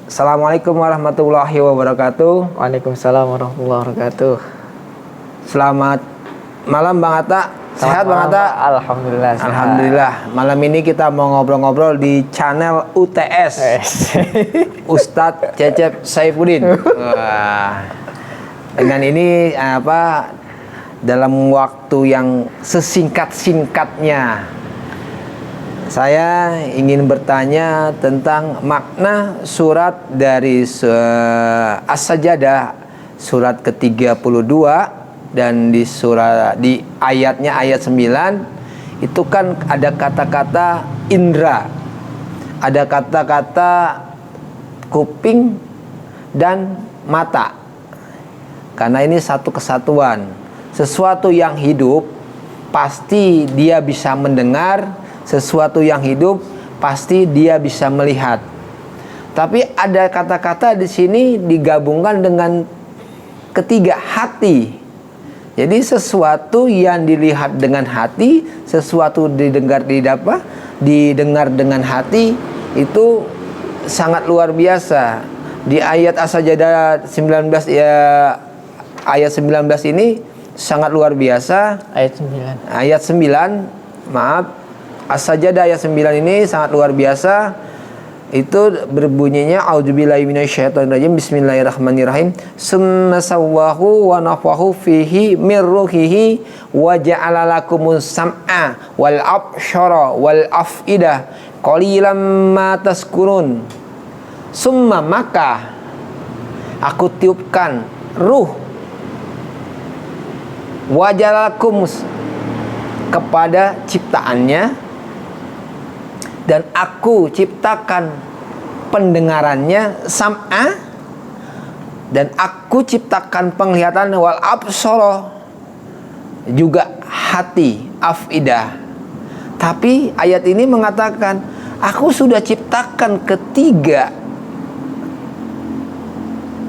Assalamualaikum warahmatullahi wabarakatuh. Waalaikumsalam warahmatullahi wabarakatuh. Selamat malam Bang Atta. Sehat Bang Selamat Atta? malam, Alhamdulillah sehat. Alhamdulillah. Malam ini kita mau ngobrol-ngobrol di channel UTS. Ustadz Cecep Saifuddin. Wah. Dengan ini dalam waktu yang sesingkat-singkatnya saya ingin bertanya tentang makna surat dari As-Sajdah surat ke-32, dan di ayatnya ayat 9 itu kan ada kata-kata indra, ada kata-kata kuping dan mata. Karena ini satu kesatuan. Sesuatu yang hidup pasti dia bisa mendengar, sesuatu yang hidup pasti dia bisa melihat. Tapi ada kata-kata di sini digabungkan dengan ketiga, hati. Jadi sesuatu yang dilihat dengan hati, sesuatu didengar dengan hati, itu sangat luar biasa. Di ayat As-Sajdah 19 ayat 19 ini sangat luar biasa. Ayat 9, maaf. As-Sajdah ayat 9 ini sangat luar biasa. Itu berbunyinya a'udzubillahi minasyaitonirrajim, bismillahirrahmanirrahim. Summa sawwahu wa nafahu fihi min ruhihi wa ja'ala lakumus sam'a wal absyara wal af'idah qalilan ma tazkurun. Summa, maka aku tiupkan ruh wa ja'ala lakumus kepada ciptaannya, dan aku ciptakan pendengarannya sam'a, dan aku ciptakan penglihatan wal absara, juga hati afidah. Tapi ayat ini mengatakan aku sudah ciptakan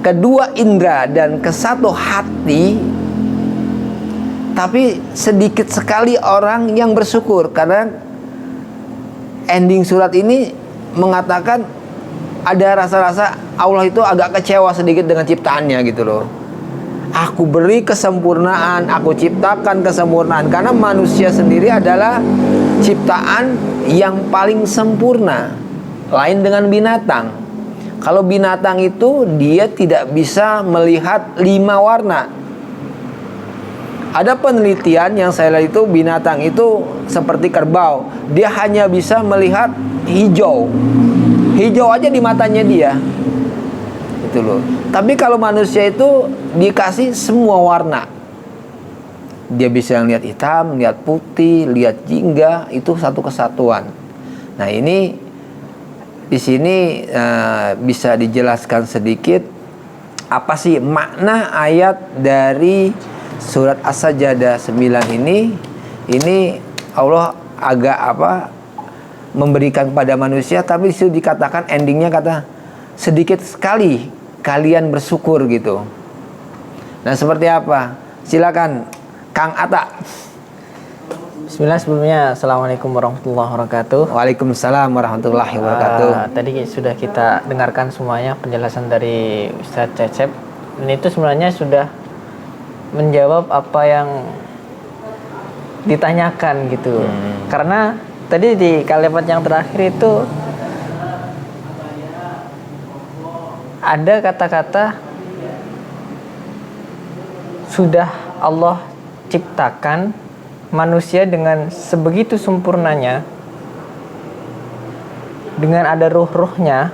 kedua indera dan kesatu hati, tapi sedikit sekali orang yang bersyukur. Karena ending surat ini mengatakan ada rasa-rasa Allah itu agak kecewa sedikit dengan ciptaannya gitu loh. Aku beri kesempurnaan, aku ciptakan kesempurnaan, karena manusia sendiri adalah ciptaan yang paling sempurna, lain dengan binatang. Kalau binatang itu dia tidak bisa melihat 5 warna. Ada penelitian yang saya lihat itu binatang itu seperti kerbau, dia hanya bisa melihat hijau aja di matanya dia, itu loh. Tapi kalau manusia itu dikasih semua warna, dia bisa lihat hitam, lihat putih, lihat jingga, itu satu kesatuan. Nah ini di sini bisa dijelaskan sedikit apa sih makna ayat dari surat As-Sajdah 9 ini Allah agak memberikan kepada manusia, tapi itu dikatakan endingnya kata sedikit sekali kalian bersyukur gitu. Nah seperti apa? Silakan Kang Atta. Bismillah, sebelumnya Assalamualaikum warahmatullahi wabarakatuh. Waalaikumsalam warahmatullahi wabarakatuh. Tadi sudah kita dengarkan semuanya penjelasan dari Ustadz Cecep, dan itu sebenarnya sudah menjawab apa yang ditanyakan gitu. Karena tadi di kalimat yang terakhir itu ada kata-kata sudah Allah ciptakan manusia dengan sebegitu sempurnanya, dengan ada ruh-ruhnya.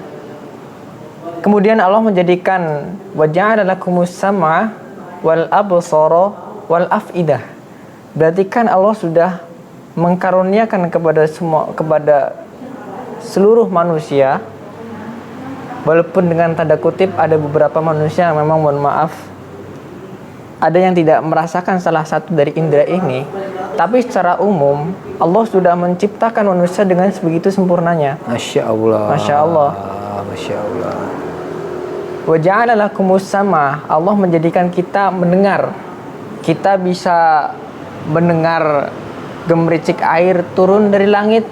Kemudian Allah menjadikan wa ja'ala lakumus sam'a wal absara wal afidah. Berarti kan Allah sudah mengkaruniakan kepada seluruh manusia, walaupun dengan tanda kutip ada beberapa manusia yang memang, mohon maaf, ada yang tidak merasakan salah satu dari indera ini. Tapi secara umum Allah sudah menciptakan manusia dengan sebegitu sempurnanya. Masya Allah. Masya Allah. Masya Allah. Wa ja'ala lakumus sama, Allah menjadikan kita mendengar. Kita bisa mendengar gemericik air turun dari langit.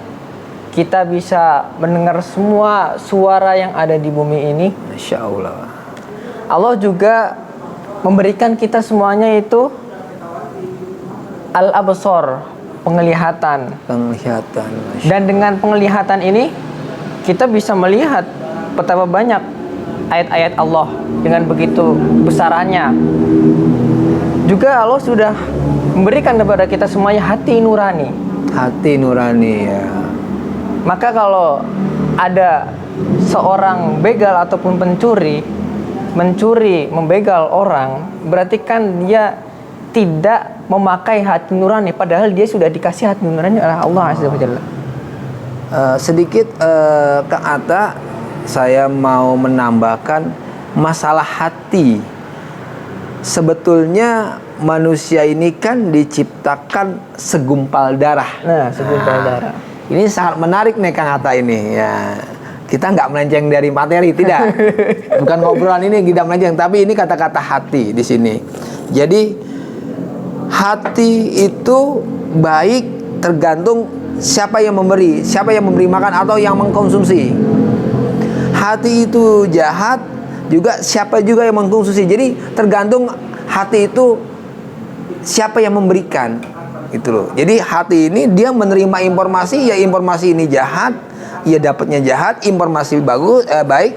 kita bisa mendengar semua suara yang ada di bumi ini. Masya Allah. Allah juga memberikan kita semuanya itu al-absar, penglihatan. Penglihatan. Dan dengan penglihatan ini kita bisa melihat betapa banyak ayat-ayat Allah dengan begitu besarannya. Juga Allah sudah memberikan kepada kita semuanya hati nurani. Hati nurani ya. Maka kalau ada seorang begal ataupun mencuri, membegal orang, berarti kan dia tidak memakai hati nurani, padahal dia sudah dikasih hati nurani oleh Allah Azza wa Jalla. Sedikit Kang Atta, saya mau menambahkan masalah hati. Sebetulnya manusia ini kan diciptakan segumpal darah. Nah, segumpal darah. Ini sangat menarik nih Kang Atta ini ya. Kita nggak melenceng dari materi, tidak. Bukan ngobrolan ini tidak melenceng, tapi ini kata-kata hati di sini. Jadi hati itu baik tergantung siapa yang memberi makan atau yang mengkonsumsi. Hati itu jahat juga siapa juga yang mengkonsumsi. Jadi tergantung hati itu siapa yang memberikan, gitu loh. Jadi hati ini dia menerima informasi, ya informasi ini jahat, ya dapatnya jahat. Informasi baik,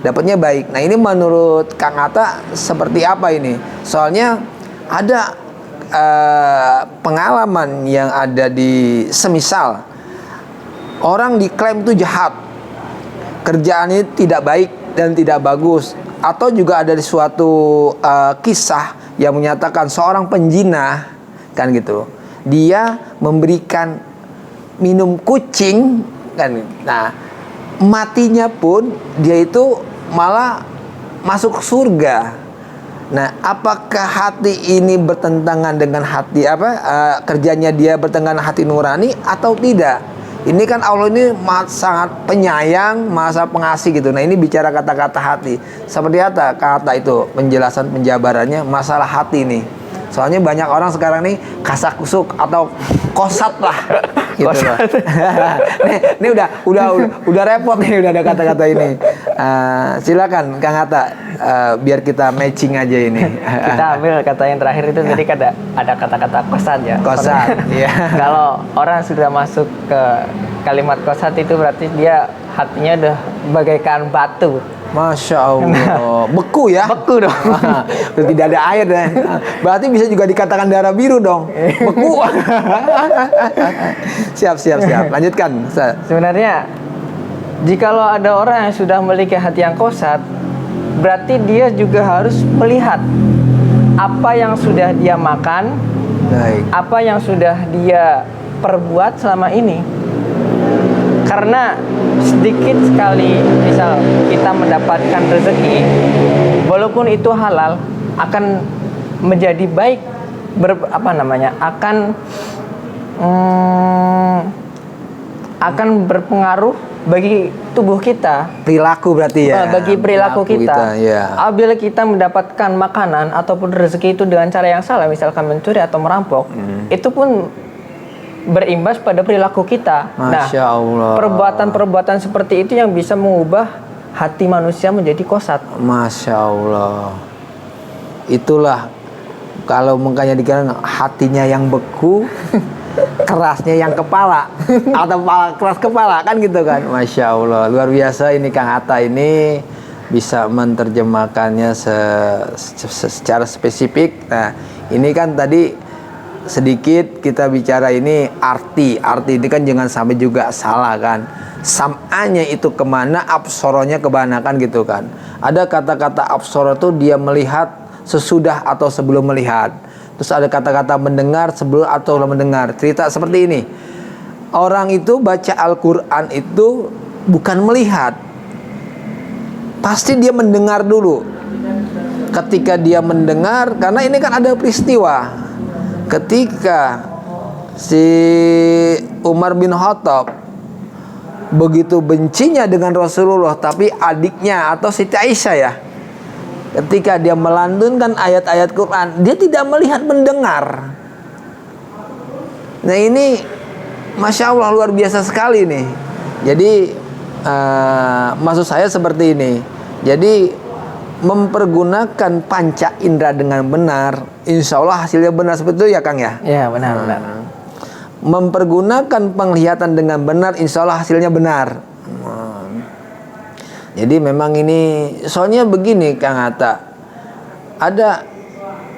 dapatnya baik. Nah ini menurut Kang Atta seperti apa ini? Soalnya ada pengalaman yang ada di semisal orang diklaim itu jahat, kerjaannya tidak baik dan tidak bagus, atau juga ada di suatu kisah yang menyatakan seorang penjinah kan gitu, dia memberikan minum kucing kan. Nah matinya pun dia itu malah masuk surga. Nah, apakah hati ini bertentangan dengan hati kerjanya dia bertentangan dengan hati nurani atau tidak? Ini kan Allah ini sangat penyayang, maha pengasih gitu. Nah, ini bicara kata-kata hati. Seperti apa kata itu penjelasan penjabarannya masalah hati nih. Soalnya banyak orang sekarang nih kasak kusuk atau kosat lah gitu loh. Ini udah repot nih, udah ada kata-kata ini. Silakan Kang Atta, biar kita matching aja ini. Kita ambil kata yang terakhir itu tadi ada kata-kata kosat ya. Kosat, iya. Kalau orang sudah masuk ke kalimat kosat itu berarti dia hatinya udah bagaikan batu. Masya Allah, beku ya? Beku dong. Tidak ada air deh. Berarti bisa juga dikatakan darah biru dong. Beku. Siap. Lanjutkan. Sebenarnya jikalau ada orang yang sudah memiliki hati yang kosat, berarti dia juga harus melihat apa yang sudah dia makan, baik, apa yang sudah dia perbuat selama ini. Karena sedikit sekali misal kita mendapatkan rezeki, walaupun itu halal, akan menjadi baik, akan berpengaruh bagi tubuh kita. Perilaku berarti ya. Bagi perilaku kita. Ya. Apabila kita mendapatkan makanan ataupun rezeki itu dengan cara yang salah, misalkan mencuri atau merampok, itu pun berimbas pada perilaku kita. Masya Allah. Perbuatan-perbuatan seperti itu yang bisa mengubah hati manusia menjadi kosat. Masya Allah. Itulah kalau makanya dikatakan hatinya yang beku, kerasnya yang kepala, atau keras kepala kan gitu kan. Masya Allah, luar biasa ini Kang Atta ini bisa menerjemahkannya secara spesifik. Nah ini kan tadi sedikit kita bicara ini arti ini kan jangan sampai juga salah kan. Sam'anya itu kemana, absoronya kemana kan gitu kan. Ada kata-kata absoro itu dia melihat sesudah atau sebelum melihat. Terus ada kata-kata mendengar sebelum atau mendengar. Cerita seperti ini, orang itu baca Al-Quran itu bukan melihat, pasti dia mendengar dulu. Ketika dia mendengar, karena ini kan ada peristiwa ketika si Umar bin Khattab begitu bencinya dengan Rasulullah, tapi adiknya atau Siti Aisyah ya, ketika dia melantunkan ayat-ayat Quran, dia tidak melihat, mendengar. Nah ini Masya Allah luar biasa sekali nih. Jadi maksud saya seperti ini. Jadi mempergunakan panca indera dengan benar, insya Allah hasilnya benar, seperti itu ya Kang ya. Ya, benar. Mempergunakan penglihatan dengan benar, insya Allah hasilnya benar. Jadi memang ini, soalnya begini Kang Hatta, ada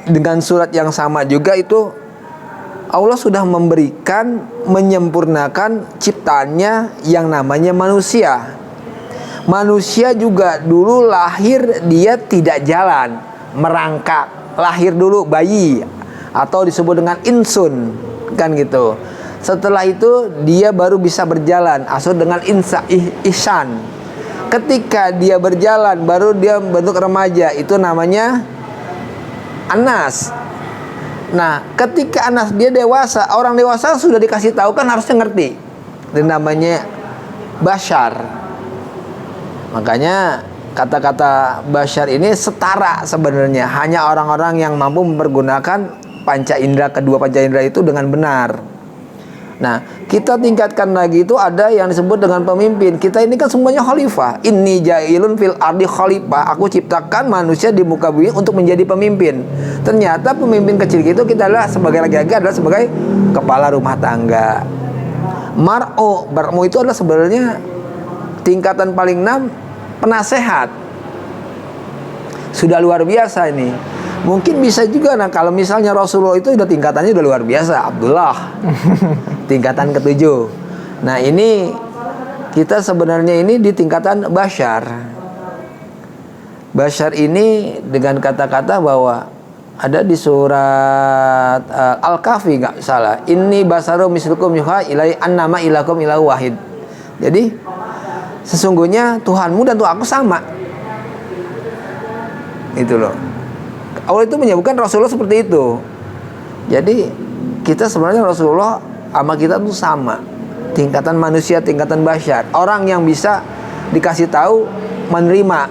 dengan surat yang sama juga itu Allah sudah memberikan, menyempurnakan ciptaannya yang namanya manusia. Manusia juga dulu lahir dia tidak jalan, merangkak, lahir dulu bayi atau disebut dengan insun, kan gitu. Setelah itu dia baru bisa berjalan, atau dengan ihsan. Ketika dia berjalan baru dia bentuk remaja, itu namanya anas. Nah, ketika anas dia dewasa, orang dewasa sudah dikasih tahu kan harusnya ngerti. Dan namanya bashar. Makanya kata-kata bashar ini setara sebenarnya, hanya orang-orang yang mampu mempergunakan panca indera, kedua panca indera itu dengan benar. Nah, kita tingkatkan lagi itu ada yang disebut dengan pemimpin. Kita ini kan semuanya khalifah. Inni ja'ilun fil ardi khalifah. Aku ciptakan manusia di muka bumi untuk menjadi pemimpin. Ternyata pemimpin kecil itu kita adalah sebagai laki-laki adalah sebagai kepala rumah tangga. Mar'u itu adalah sebenarnya tingkatan paling 6, penasehat. Sudah luar biasa ini. Mungkin bisa juga, nah kalau misalnya Rasulullah itu udah tingkatannya udah luar biasa, Abdullah tingkatan ke-7. Nah ini kita sebenarnya ini di tingkatan bashar. Bashar ini dengan kata-kata bahwa ada di surat Al-Kahfi nggak salah, inni basaru mislukum yuha ilai annama ilakum ilahu wahid. Jadi sesungguhnya Tuhanmu dan Tuhan aku sama. Itu loh. Allah itu menyebutkan Rasulullah seperti itu. Jadi kita sebenarnya Rasulullah sama kita tuh sama. Tingkatan manusia, tingkatan bashar. Orang yang bisa dikasih tahu menerima,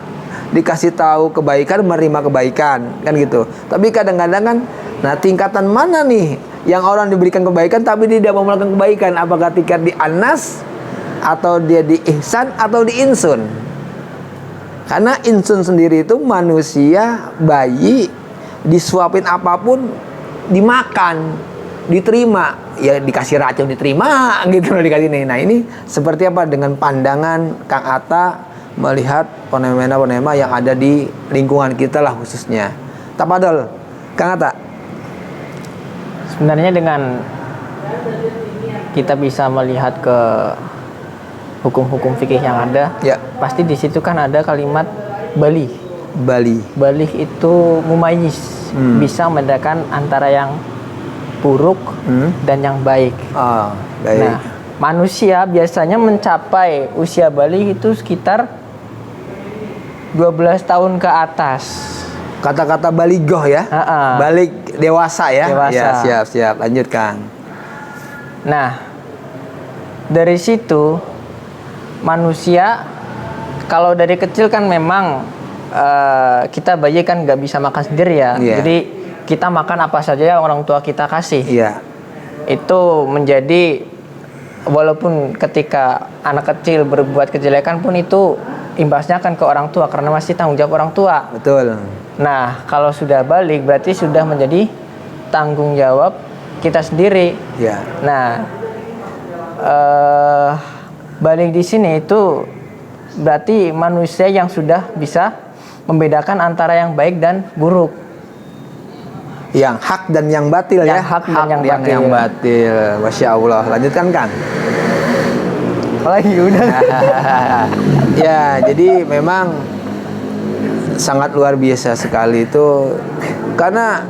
dikasih tahu kebaikan menerima kebaikan, kan gitu. Tapi kadang-kadang kan, nah tingkatan mana nih yang orang diberikan kebaikan tapi dia tidak mau melakukan kebaikan? Apakah tingkat di anas, atau dia di ihsan, atau di insun? Karena insun sendiri itu manusia, bayi, disuapin apapun dimakan, diterima, ya dikasih racun diterima gitu loh, dikasih ini. Nah ini seperti apa dengan pandangan Kang Atta melihat fenomena-fenomena yang ada di lingkungan kita lah khususnya. Tapadol Kang Atta. Sebenarnya dengan kita bisa melihat ke hukum-hukum fikih yang ada, Ya. pasti di situ kan ada kalimat balih. Balih itu mumayyiz, bisa membedakan antara yang buruk dan yang baik. Baik. Nah, manusia biasanya mencapai usia balih itu sekitar 12 tahun ke atas. Kata-kata baligoh ya. Balik dewasa ya. Dewasa. Ya, siap. Lanjut Kang. Nah, dari situ manusia kalau dari kecil kan memang kita bayi kan nggak bisa makan sendiri ya. Yeah. Jadi kita makan apa saja yang orang tua kita kasih. Iya. Itu menjadi, walaupun ketika anak kecil berbuat kejelekan pun itu imbasnya akan ke orang tua karena masih tanggung jawab orang tua. Betul. Nah, kalau sudah balik berarti sudah menjadi tanggung jawab kita sendiri. Iya. Nah, balik di sini itu berarti manusia yang sudah bisa membedakan antara yang baik dan buruk. Yang hak dan yang batil ya. Yang hak dan yang batil. Yang batil. Masya Allah. Lanjutkan Kang. Lagi udah. Ya, jadi memang sangat luar biasa sekali itu, karena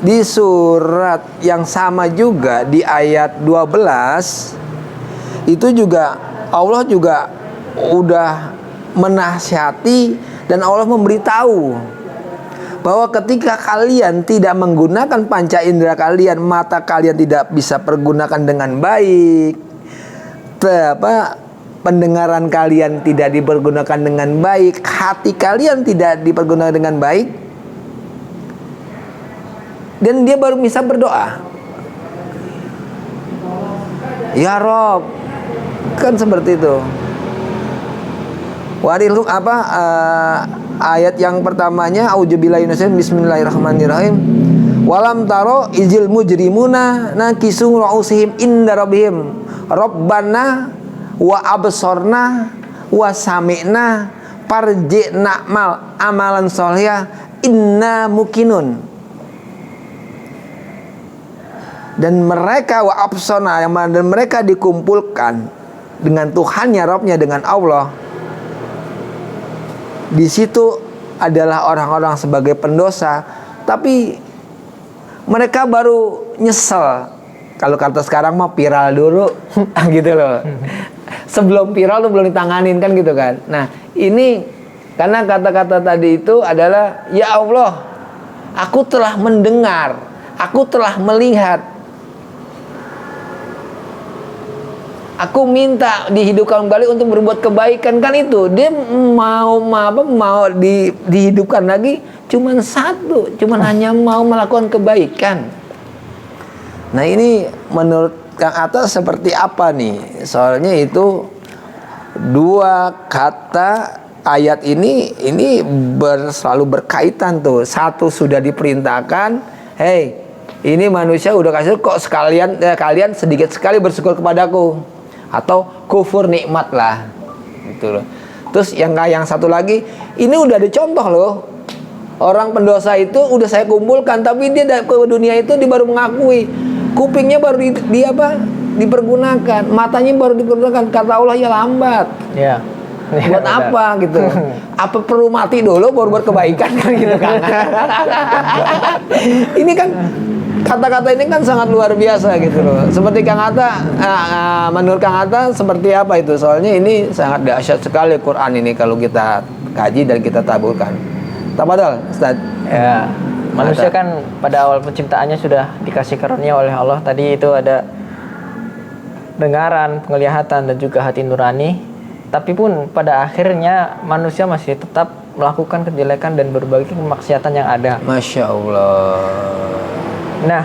di surat yang sama juga di ayat 12 itu juga Allah juga udah menasihati dan Allah memberitahu bahwa ketika kalian tidak menggunakan panca indera kalian, mata kalian tidak bisa pergunakan dengan baik, pendengaran kalian tidak dipergunakan dengan baik, hati kalian tidak dipergunakan dengan baik, dan dia baru bisa berdoa, ya Rob, Kan seperti itu. Wadil ayat yang pertamanya auzubillahi minasyaitonir bismillahirrahmanirrahim. Walam taro izil mujrimuna nakisu ru'usihim inda rabbihim rabbana wa absorna wa sami'na farji'na mal amalan sholihah inna mukinun. Dan mereka wa absorna, dan mereka dikumpulkan dengan Tuhannya, Rabbnya, dengan Allah. Di situ adalah orang-orang sebagai pendosa, tapi mereka baru nyesel. Kalau kata sekarang mah viral dulu, gitu loh. Sebelum viral tuh belum ditanganin kan gitu kan. Nah ini karena kata-kata tadi itu adalah ya Allah, aku telah mendengar, aku telah melihat, aku minta dihidupkan kembali untuk berbuat kebaikan. Kan itu dia mau dihidupkan lagi cuman satu, hanya mau melakukan kebaikan. Nah ini menurut Kang Atta seperti apa nih? Soalnya itu dua kata ayat ini selalu berkaitan tuh. Satu sudah diperintahkan, hey ini manusia udah kasih kok kalian sedikit sekali bersyukur kepadaku, atau kufur nikmat lah gitu loh. Terus yang satu lagi, ini udah ada contoh loh. Orang pendosa itu udah saya kumpulkan, tapi dia ke dunia itu dia baru mengakui. Kupingnya baru dipergunakan, matanya baru dipergunakan. Kata Allah ya lambat. Ya. Buat apa gitu? Apa perlu mati dulu baru buat kebaikan kan gitu kan? Ini kan kata-kata ini kan sangat luar biasa gitu loh. Seperti Kang Atta, menurut Kang Atta seperti apa itu? Soalnya ini sangat dahsyat sekali Quran ini kalau kita kaji dan kita taburkan. Tafadhol, Ustaz. Ya, manusia kan pada awal penciptaannya sudah dikasih karunia oleh Allah. Tadi itu ada pendengaran, penglihatan, dan juga hati nurani. Tapi pun pada akhirnya manusia masih tetap melakukan kejelekan dan berbagai kemaksiatan yang ada. Masya Allah. Nah,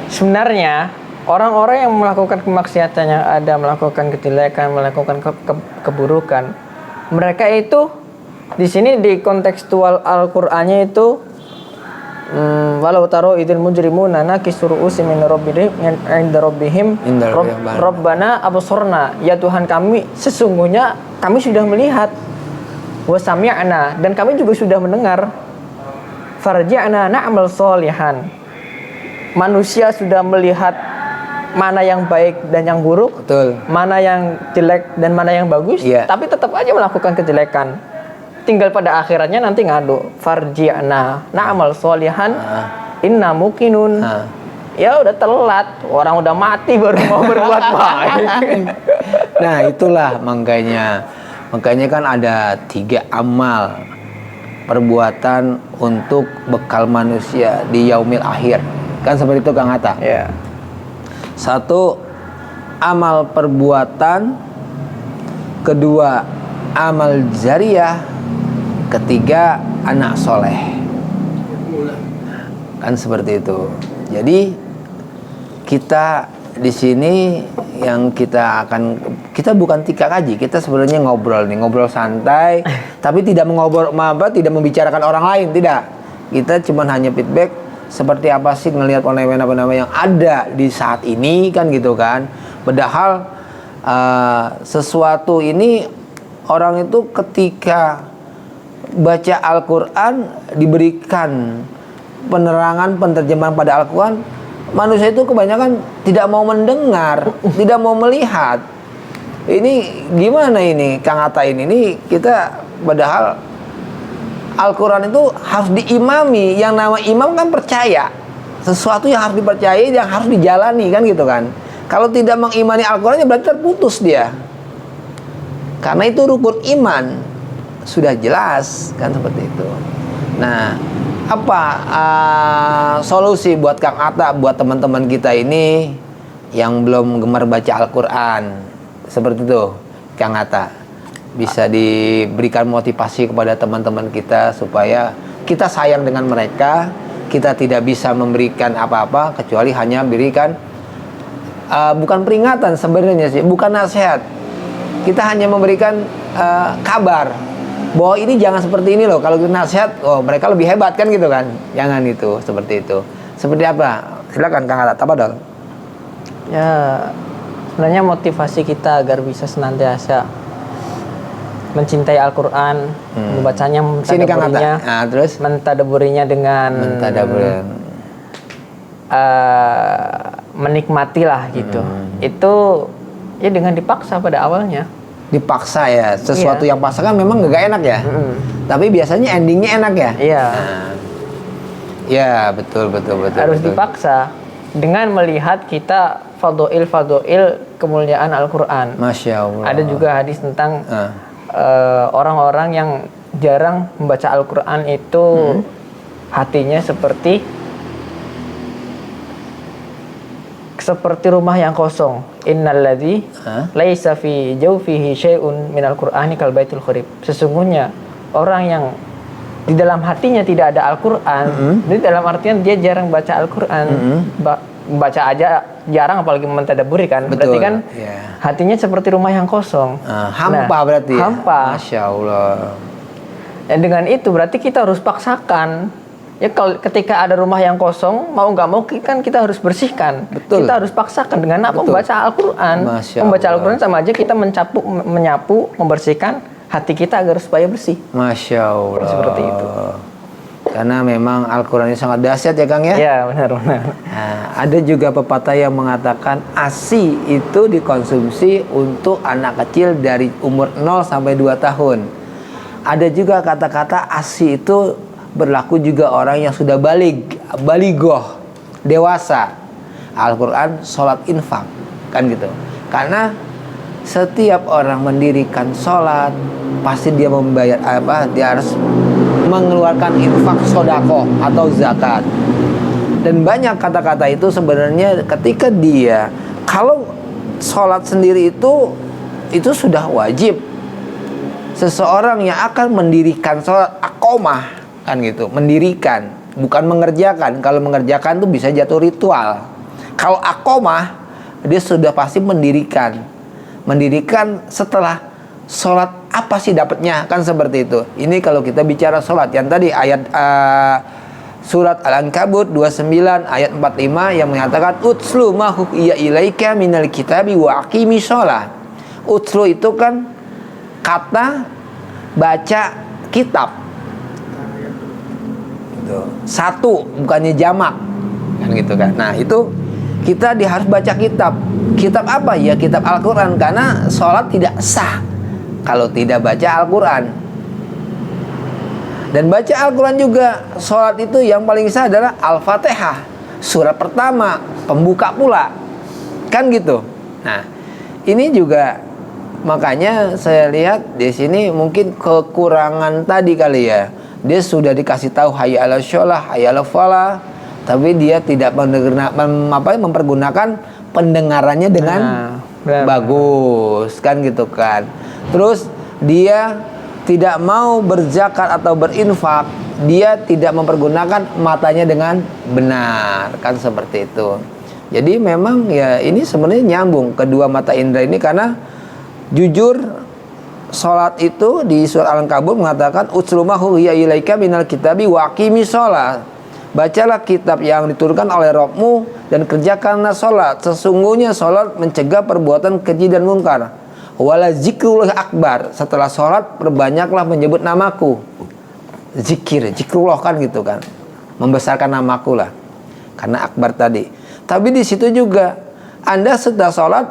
sebenarnya orang-orang yang melakukan kemaksiatan yang ada, melakukan kejelekan, melakukan keburukan, mereka itu di sini di kontekstual Al-Qur'annya itu walau taro idil mujrimuna nakisu ru'usihim inda rabbihim rabbana absorna, ya Tuhan kami, sesungguhnya kami sudah melihat, wa sami'na, dan kami juga sudah mendengar, farji'na na'mal sholihan, manusia sudah melihat mana yang baik dan yang buruk, betul, mana yang jelek dan mana yang bagus, tapi tetap aja melakukan kejelekan. Tinggal pada akhiratnya nanti ngadu, farji'na na'mal sholihan inna mukinun. Ya udah telat, orang udah mati baru mau berbuat baik. Nah itulah makanya kan ada 3 amal perbuatan untuk bekal manusia di yaumil akhir. Kan seperti itu Kang Atta. Ya. 1 amal perbuatan, 2 amal jariyah, 3 anak soleh. Kan seperti itu. Jadi kita di sini yang kita bukan tika kaji, kita sebenarnya ngobrol santai, tapi tidak tidak membicarakan orang lain, tidak. Kita cuma hanya feedback seperti apa sih ngelihat fenomena yang ada di saat ini kan gitu kan. Padahal sesuatu ini orang itu ketika baca Al-Quran diberikan penerangan, penterjemahan pada Al-Quran, manusia itu kebanyakan tidak mau mendengar, tidak mau melihat. Ini gimana ini Kang Atta ini kita padahal Al-Quran itu harus diimami. Yang nama imam kan percaya, sesuatu yang harus dipercayai, yang harus dijalani kan gitu kan. Kalau tidak mengimani Al-Quran berarti terputus dia, karena itu rukun iman. Sudah jelas kan seperti itu. Nah, apa solusi buat Kang Atta, buat teman-teman kita ini yang belum gemar baca Al-Quran seperti itu, Kang Atta? Bisa diberikan motivasi kepada teman-teman kita supaya kita sayang dengan mereka. Kita tidak bisa memberikan apa-apa kecuali hanya berikan bukan peringatan sebenarnya sih, bukan nasihat, kita hanya memberikan kabar bahwa ini jangan seperti ini loh. Kalau kita nasihat, oh mereka lebih hebat kan gitu kan. Jangan itu, seperti itu. Seperti apa? Silakan Kang Alat, apa dong? Ya, sebenarnya motivasi kita agar bisa senantiasa mencintai Al-Quran, membacanya, Sini Kang Alat. mentadaburinya, Nah, terus mentadaburinya dengan menikmati lah gitu. Itu ya dengan dipaksa pada awalnya. dipaksa ya. Sesuatu Iya. yang paksa kan memang gak enak ya. Tapi biasanya endingnya enak ya. Iya. Nah, ya betul. Harus dipaksa dengan melihat kita fadhoil kemuliaan Al-Quran. Masya Allah. Ada juga hadis tentang orang-orang yang jarang membaca Al-Quran itu hatinya seperti rumah yang kosong. Innalladzi laisa fi jawfihi syai'un minal Qur'ani kal baitul kharib. Sesungguhnya orang yang di dalam hatinya tidak ada Al-Quran, jadi dalam artian dia jarang baca Al-Quran, baca aja jarang apalagi mentadaburi kan. Betul, berarti kan ya. hatinya seperti rumah yang kosong. Hampa berarti ya? Hampa. Masya Allah. Dan dengan itu berarti kita harus paksakan. Ya kalau ketika ada rumah yang kosong, mau nggak mau kan kita harus bersihkan. Betul. Kita harus paksakan dengan apa? Betul. Membaca Al-Quran. Masya Membaca Allah. Al-Quran sama aja kita menyapu, membersihkan hati kita agar supaya bersih. Masya Allah. Seperti itu. Karena memang Al-Quran ini sangat dahsyat ya Kang ya. Ya benar. Nah, ada juga pepatah yang mengatakan ASI itu dikonsumsi untuk anak kecil dari umur 0 sampai 2 tahun. Ada juga kata-kata ASI itu berlaku juga orang yang sudah baligoh, dewasa. Al-Quran, sholat, infak, kan gitu. Karena setiap orang mendirikan sholat, pasti dia membayar apa? Dia harus mengeluarkan infak, sodako atau zakat. Dan banyak kata-kata itu sebenarnya ketika dia kalau sholat sendiri itu sudah wajib. Seseorang yang akan mendirikan sholat aqomah, kan gitu, mendirikan, bukan mengerjakan. Kalau mengerjakan tuh bisa jatuh ritual. Kalau aqomah, dia sudah pasti mendirikan setelah sholat. Apa sih dapatnya, kan seperti itu. Ini kalau kita bicara sholat, yang tadi ayat surat Al-Ankabut 29 ayat 45 yang mengatakan utslu ma huqiya ilaika minal kitabi wa aqimi sholat. Utslu itu kan kata baca kitab. Satu, bukannya jamak, kan gitu kan. Nah itu kita harus baca kitab. Kitab apa ya? Kitab Al-Quran. Karena sholat tidak sah kalau tidak baca Al-Quran. Dan baca Al-Quran juga, sholat itu yang paling sah adalah Al-Fatihah, surat pertama, pembuka pula, kan gitu. Nah ini juga makanya saya lihat di sini mungkin kekurangan tadi kali ya. Dia sudah dikasih tahu hayya 'alas sholah, hayya 'alal falah, tapi dia tidak mempergunakan pendengarannya dengan bagus, kan gitu kan. Terus dia tidak mau berzakat atau berinfak, dia tidak mempergunakan matanya dengan benar, kan seperti itu. Jadi memang ya ini sebenarnya nyambung kedua mata indera ini, karena jujur sholat itu di surat Al-Ankabut mengatakan utslumahu hiya ilaika minal kitabi wa aqimi sholat. Bacalah kitab yang diturunkan oleh Rabbmu dan kerjakanlah sholat. Sesungguhnya sholat mencegah perbuatan keji dan mungkar. Wala zikrullah akbar. Setelah sholat perbanyaklah menyebut namaku. Zikrullah kan gitu kan, membesarkan namaku lah, karena akbar tadi. Tapi di situ juga Anda setelah sholat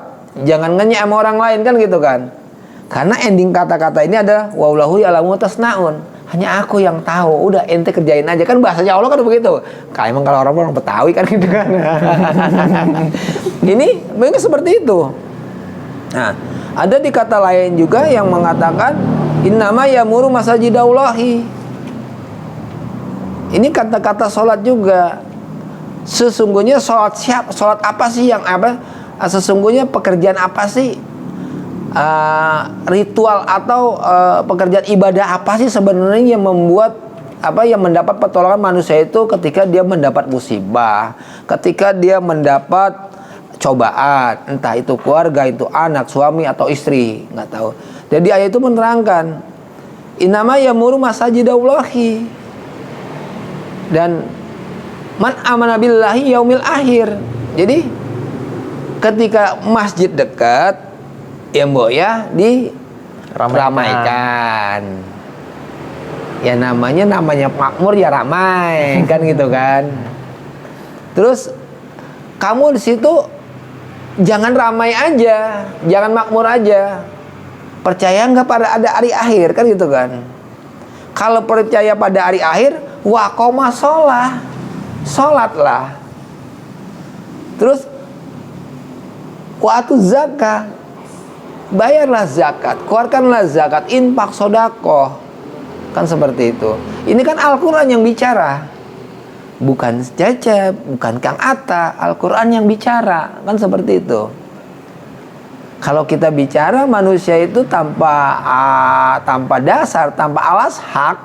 jangan ngenyek sama orang lain, kan gitu kan. Karena ending kata-kata ini ada wallahu ya'lamu tasnaun. Hanya aku yang tahu. Udah ente kerjain aja. Kan bahasanya Allah kan begitu. Kayak emang kalau orang Betawi kan gitu kan. Ini memang seperti itu. Nah, ada di kata lain juga yang mengatakan innama ya'muru masajidallahi. Ini kata-kata sholat juga. Sesungguhnya sholat sholat apa sih yang apa? Sesungguhnya pekerjaan apa sih? Ritual atau pekerjaan ibadah apa sih sebenarnya yang membuat yang mendapat pertolongan manusia itu ketika dia mendapat musibah, ketika dia mendapat cobaan, entah itu keluarga, itu anak, suami atau istri, nggak tahu. Jadi ayat itu menerangkan, innama yamuru masajidallahi, dan man amana billahi yaumil akhir. Jadi ketika masjid dekat, ya mbok ya diramaikan. Ya namanya makmur ya ramai kan gitu kan. Terus kamu di situ jangan ramai aja, jangan makmur aja. Percaya nggak pada ada hari akhir kan gitu kan? Kalau percaya pada hari akhir, waqoma sholatlah. Terus wa'atu zakat, bayarlah zakat, keluarkanlah zakat, infak, sodakoh. Kan seperti itu. Ini kan Al-Quran yang bicara, bukan Cecep, bukan Kang Atta. Al-Quran yang bicara, kan seperti itu. Kalau kita bicara manusia itu tanpa dasar, tanpa alas hak.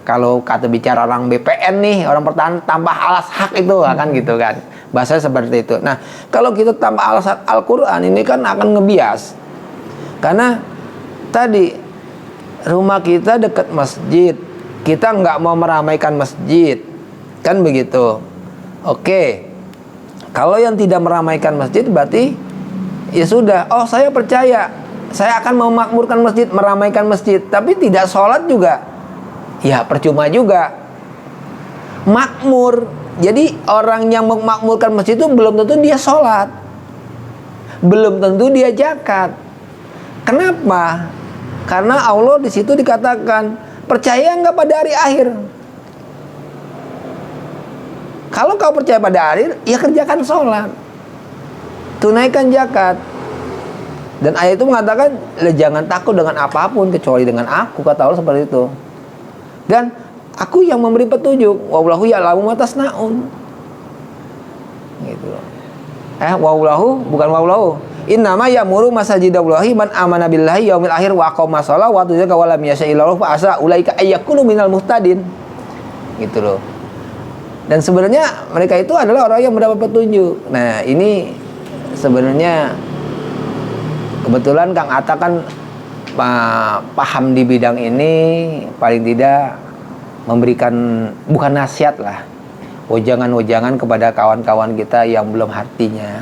Kalau kata bicara orang BPN nih, orang pertahanan tanpa alas hak itu kan gitu kan. Bahasanya seperti itu. Nah, kalau kita tanpa alas hak Al-Quran ini kan akan ngebias. Karena tadi rumah kita dekat masjid, kita nggak mau meramaikan masjid, kan begitu. Oke, kalau yang tidak meramaikan masjid berarti ya sudah. Oh, saya percaya, saya akan memakmurkan masjid, meramaikan masjid, tapi tidak sholat juga, ya percuma juga. Makmur, jadi orang yang memakmurkan masjid itu belum tentu dia sholat, belum tentu dia zakat. Kenapa? Karena Allah di situ dikatakan, percaya nggak pada hari akhir? Kalau kau percaya pada akhir, ya kerjakan sholat, tunaikan zakat. Dan ayat itu mengatakan, jangan takut dengan apapun kecuali dengan aku, kata Allah seperti itu. Dan aku yang memberi petunjuk, wallahu ya'lamu ma tasnaun. Gitu. Wallahu bukan wallahu. Innama ya'muru masajidallahi man amana billahi yaumil akhir wa aqama shalah wa tuzaka wa lam yasha illallah fa asa ulaika ayyakunu minal muhtadin. Gitu loh. Dan sebenarnya mereka itu adalah orang yang mendapat petunjuk. Nah, ini sebenarnya kebetulan Kang Atta kan paham di bidang ini, paling tidak memberikan bukan nasihat lah, wejangan-wejangan kepada kawan-kawan kita yang belum hatinya.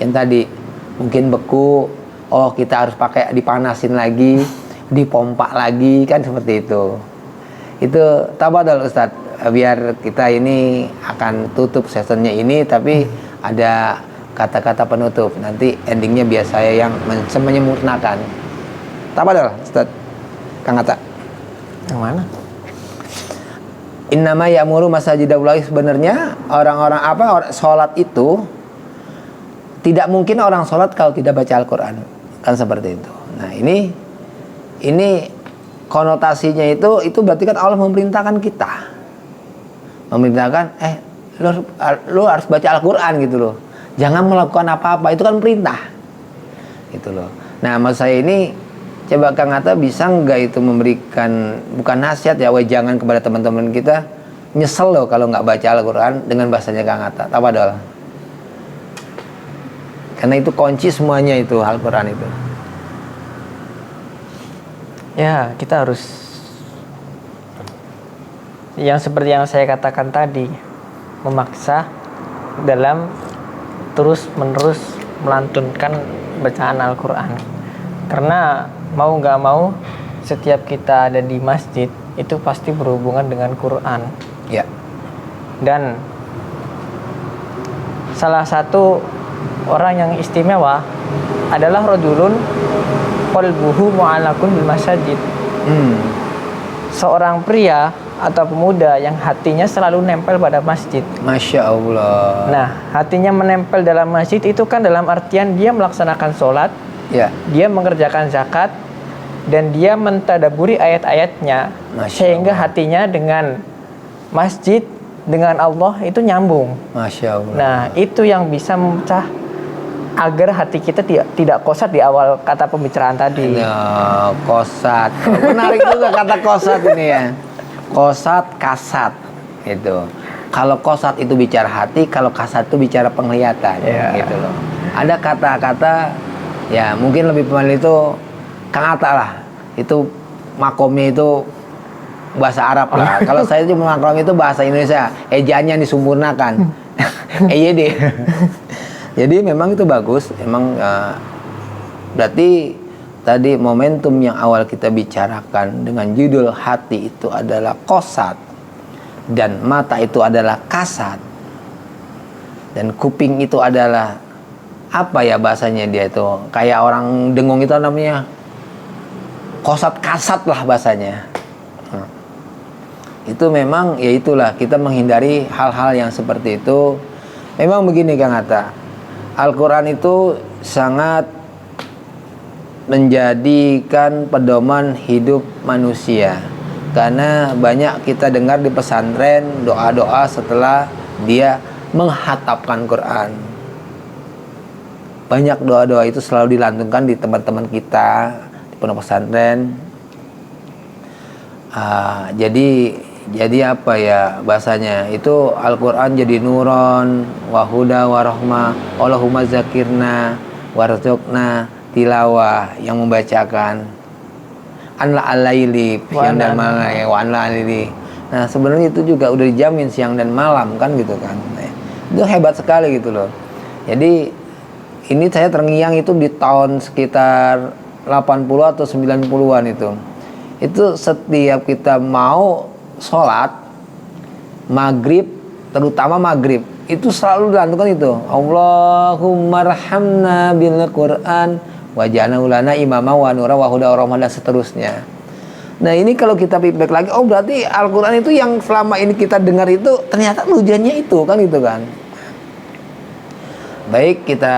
Yang tadi mungkin beku, oh kita harus pakai dipanasin lagi, dipompa lagi, kan seperti itu. Itu tafadhol Ustadz, biar kita ini akan tutup sessionnya ini, tapi ada kata-kata penutup. Nanti endingnya biar saya yang menyempurnakan. Tafadhol Ustadz, Kang Atta. Yang mana? Innama ya'muru masajidallahi, sebenarnya orang-orang sholat itu tidak mungkin orang sholat kalau tidak baca Al-Quran, kan seperti itu. Nah, ini konotasinya itu berarti kan Allah memerintahkan kita, memerintahkan lu harus baca Al-Quran gitu loh, jangan melakukan apa-apa, itu kan perintah gitu loh. Nah, maksud saya ini, coba Kang Atta bisa nggak itu memberikan bukan nasihat ya, wejangan kepada teman-teman kita, nyesel loh kalau nggak baca Al-Quran dengan bahasanya Kang Atta. Tafadhol. Karena itu kunci semuanya itu Al-Quran itu. Ya, kita harus yang seperti yang saya katakan tadi, memaksa dalam terus-menerus melantunkan bacaan Al-Quran. Karena mau nggak mau, setiap kita ada di masjid itu pasti berhubungan dengan Quran. Ya. Dan salah satu orang yang istimewa adalah rajulun qalbuhu mu'allaqun bil masajid. Seorang pria atau pemuda yang hatinya selalu nempel pada masjid. Masya Allah. Nah, hatinya menempel dalam masjid itu kan dalam artian dia melaksanakan sholat, Ya. dia mengerjakan zakat, dan dia mentadaburi ayat-ayatnya, sehingga hatinya dengan masjid, dengan Allah itu nyambung. Masya Allah. Nah, itu yang bisa memecah agar hati kita tidak kosat di awal kata pembicaraan tadi. Ya, kosat. Menarik juga kata kosat ini ya. Kosat, kasat itu. Kalau kosat itu bicara hati, kalau kasat itu bicara penglihatan, gitu loh. Ada kata-kata ya mungkin lebih pemilih itu Kang Atta lah. Itu makomnya itu bahasa Arab lah. Kalau saya cuma makom itu bahasa Indonesia. Ejaannya disempurnakan. EYD. Jadi memang itu bagus. Emang berarti tadi momentum yang awal kita bicarakan dengan judul hati itu adalah qasad dan mata itu adalah kasat dan kuping itu adalah apa ya bahasanya dia itu kayak orang dengung itu namanya qasad kasat lah bahasanya. Itu memang ya itulah kita menghindari hal-hal yang seperti itu. Memang begini Kang Atta, Al-Quran itu sangat menjadikan pedoman hidup manusia karena banyak kita dengar di pesantren doa-doa setelah dia menghatapkan Quran. Banyak doa-doa itu selalu dilantunkan di teman-teman kita di pondok pesantren. Jadi apa ya bahasanya itu Al-Quran jadi nuron wahuda warahmah Allahumma zakirna warzuqna tilawah yang membacakan anla alaili siang dan malam wa anla alaili. Nah sebenarnya itu juga udah dijamin siang dan malam kan gitu kan. Itu hebat sekali gitu loh. Jadi ini saya terngiang itu di tahun sekitar 80 atau 90-an itu. Itu setiap kita mau sholat maghrib, terutama maghrib, itu selalu dilantunkan itu Allahumma rahamna bil Qur'an waj'alna lana imama wa nura wa huda wa rahmah dan seterusnya. Nah ini kalau kita feedback lagi, oh berarti Al-Quran itu yang selama ini kita dengar itu ternyata tujuannya itu kan gitu kan. Baik kita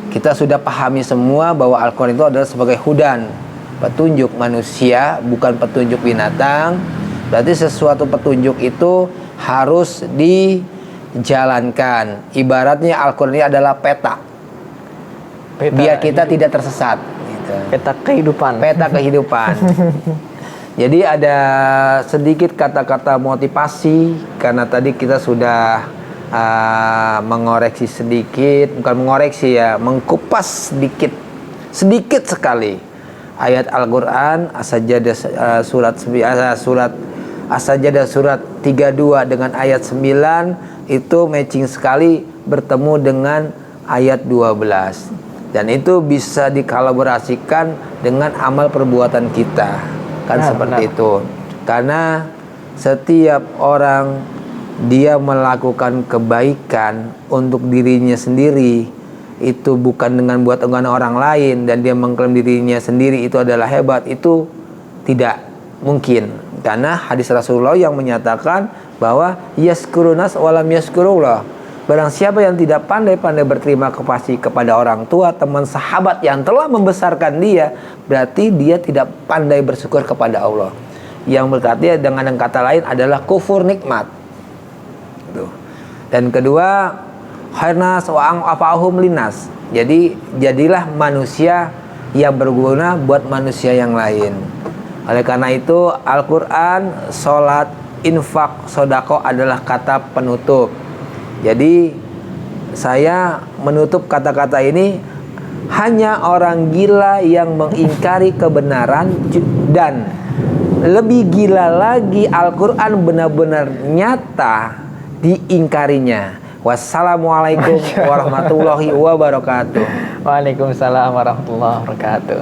kita sudah pahami semua bahwa Al-Quran itu adalah sebagai hudan, petunjuk manusia, bukan petunjuk binatang. Berarti sesuatu petunjuk itu harus dijalankan. Ibaratnya Al-Quran ini adalah peta biar kita tidak tersesat gitu. Peta kehidupan. Peta kehidupan. Jadi ada sedikit kata-kata motivasi karena tadi kita sudah mengoreksi sedikit, bukan mengoreksi ya, mengkupas sedikit sekali ayat Al-Quran As-Sajdah surat As-Sajdah surat 32 dengan ayat 9 itu matching sekali bertemu dengan ayat 12 dan itu bisa dikolaborasikan dengan amal perbuatan kita kan seperti itu. Karena setiap orang dia melakukan kebaikan untuk dirinya sendiri itu bukan dengan buat unggahan orang lain dan dia mengklaim dirinya sendiri itu adalah hebat, itu tidak mungkin. Karena hadis Rasulullah yang menyatakan bahwa yaskurunas walam yaskurullah. Barang siapa yang tidak pandai-pandai berterima kasih kepada orang tua, teman, sahabat yang telah membesarkan dia, berarti dia tidak pandai bersyukur kepada Allah. Yang berarti dengan kata lain adalah kufur nikmat. Dan kedua, khairnas wa afahum linas. Jadi jadilah manusia yang berguna buat manusia yang lain. Oleh karena itu Al-Quran, sholat, infak, sodako adalah kata penutup. Jadi saya menutup kata-kata ini, hanya orang gila yang mengingkari kebenaran dan lebih gila lagi Al-Quran benar-benar nyata diingkarinya. Wassalamualaikum warahmatullahi wabarakatuh. Waalaikumsalam warahmatullahi wabarakatuh.